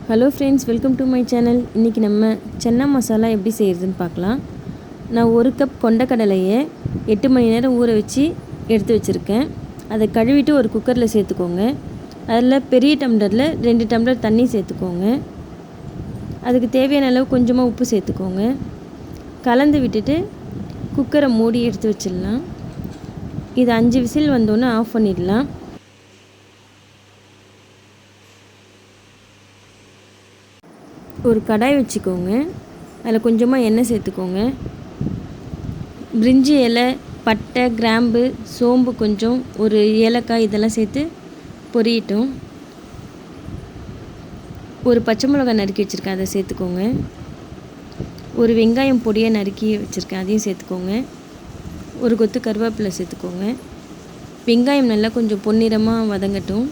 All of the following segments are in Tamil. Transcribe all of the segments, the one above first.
Hello friends, welcome to my channel. இன்றைக்கி நம்ம சன்னா மசாலா எப்படி செய்கிறதுன்னு பார்க்கலாம். நான் 1 கப் கொண்டக்கடலையை 8 மணி நேரம் ஊற வச்சு எடுத்து வச்சுருக்கேன். அதை கழுவிட்டு ஒரு குக்கரில் சேர்த்துக்கோங்க. அதில் பெரிய டம்ளரில் 2 டம்ளர் தண்ணி சேர்த்துக்கோங்க. அதுக்கு தேவையான அளவு கொஞ்சமாக உப்பு சேர்த்துக்கோங்க. கலந்து விட்டுட்டு குக்கரை மூடி எடுத்து வச்சிடலாம். இது 5 விசில் வந்தோன்னே ஆஃப் பண்ணிடலாம். ஒரு கடாய் வச்சுக்கோங்க. அதில் கொஞ்சமாக எண்ணெய் சேர்த்துக்கோங்க. பிரிஞ்சி இலை, பட்டை, கிராம்பு, சோம்பு, கொஞ்சம் ஒரு ஏலக்காய் இதெல்லாம் சேர்த்து பொரியட்டும். ஒரு பச்சை மிளகாய் நறுக்கி வச்சுருக்கேன், அதை சேர்த்துக்கோங்க. ஒரு வெங்காயம் பொடியை நறுக்கி வச்சுருக்கேன், அதையும் சேர்த்துக்கோங்க. ஒரு கொத்து கருவேப்பிலை சேர்த்துக்கோங்க. வெங்காயம் நல்லா கொஞ்சம் பொன்னிறமாக வதங்கட்டும்.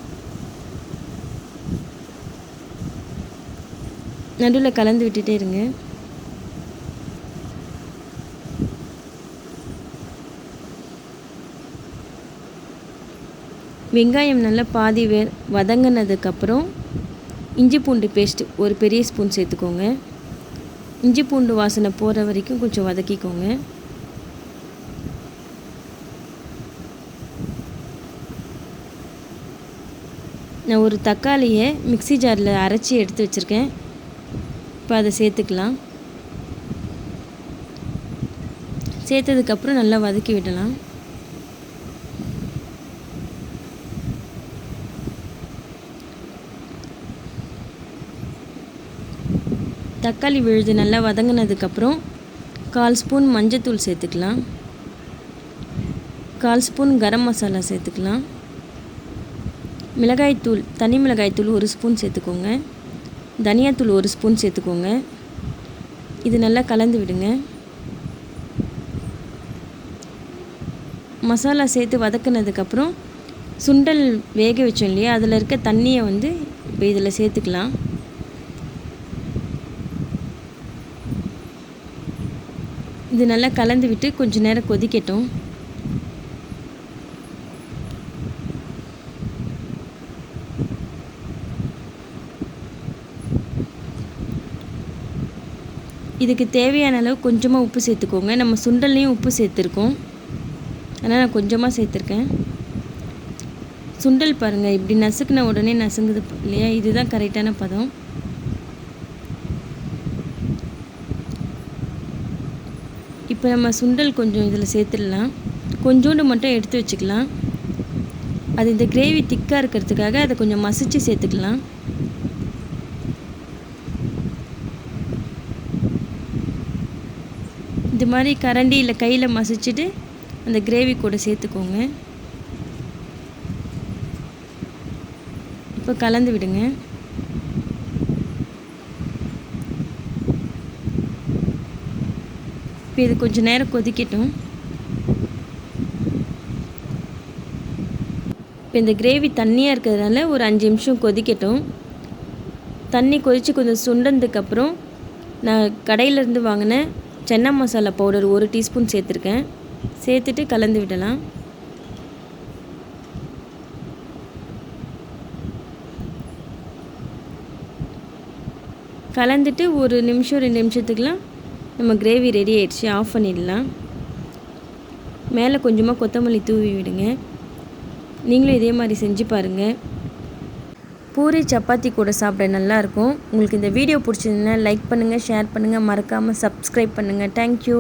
நடுவில் கலந்து விட்டுட்டே இருங்க. வெங்காயம் நல்லா பாதி வதங்கினதுக்கப்புறம் இஞ்சி பூண்டு பேஸ்ட்டு ஒரு பெரிய ஸ்பூன் சேர்த்துக்கோங்க. இஞ்சி பூண்டு வாசனை போகிற வரைக்கும் கொஞ்சம் வதக்கிக்கோங்க. நான் ஒரு தக்காளியை மிக்ஸி ஜாரில் அரைச்சி எடுத்து வச்சுருக்கேன். இப்போ அதை சேர்த்துக்கலாம். சேர்த்ததுக்கப்புறம் நல்லா வதக்கி விடலாம். தக்காளி விழுது நல்லா வதங்கினதுக்கப்புறம் 1/4 ஸ்பூன் மஞ்சத்தூள் சேர்த்துக்கலாம். 1/4 ஸ்பூன் கரம் மசாலா சேர்த்துக்கலாம். மிளகாய்த்தூள், தனி மிளகாய்த்தூள் 1 ஸ்பூன் சேர்த்துக்கோங்க. தனியாத்தூள் 1 ஸ்பூன் சேர்த்துக்கோங்க. இது நல்லா கலந்து விடுங்க. மசாலா சேர்த்து வதக்கினதுக்கப்புறம் சுண்டல் வேக வச்சோம் இல்லையா, அதில் இருக்க தண்ணியை இப்போ இதில் சேர்த்துக்கலாம். இது நல்லா கலந்து விட்டு கொஞ்சம் நேரம் கொதிக்கட்டும். இதுக்கு தேவையான அளவு கொஞ்சமாக உப்பு சேர்த்துக்கோங்க. நம்ம சுண்டல்லையும் உப்பு சேர்த்துருக்கோம், அதனால் நான் கொஞ்சமாக சேர்த்துருக்கேன். சுண்டல் பாருங்கள், இப்படி நசுக்குன உடனே நசுங்குது இல்லையா, இதுதான் கரெக்டான பதம். இப்போ நம்ம சுண்டல் கொஞ்சம் இதில் சேர்த்துடலாம். கொஞ்சோண்டு மட்டும் எடுத்து வச்சுக்கலாம். அது இந்த கிரேவி திக்காக இருக்கிறதுக்காக அதை கொஞ்சம் மசிச்சு சேர்த்துக்கலாம். இது மாதிரி கரண்டி இல்லை கையில் மசிச்சுட்டு அந்த கிரேவி கூட சேர்த்துக்கோங்க. இப்போ கலந்து விடுங்க. இப்போ இது கொஞ்சம் நேரம் கொதிக்கட்டும். இப்போ இந்த கிரேவி தண்ணியாக இருக்கிறதுனால ஒரு 5 நிமிஷம் கொதிக்கட்டும். தண்ணி கொதித்து கொஞ்சம் சுண்டதுக்கப்புறம் நான் கடையிலேருந்து வாங்கின சன்னா மசாலா பவுடர் 1 டீஸ்பூன் சேர்த்துருக்கேன். சேர்த்துட்டு கலந்து விடலாம். கலந்துட்டு ஒரு நிமிஷம் 2 நிமிஷத்துக்குலாம் நம்ம கிரேவி ரெடி ஆயிடுச்சு. ஆஃப் பண்ணிடலாம். மேலே கொஞ்சமாக கொத்தமல்லி தூவி விடுங்க. நீங்களும் இதே மாதிரி செஞ்சு பாருங்கள். பூரி சப்பாத்தி கூட சாப்பிட நல்லாயிருக்கும். உங்களுக்கு இந்த வீடியோ பிடிச்சிருந்தா லைக் பண்ணுங்கள், ஷேர் பண்ணுங்கள், மறக்காமல் சப்ஸ்கிரைப் பண்ணுங்கள். தேங்க்யூ.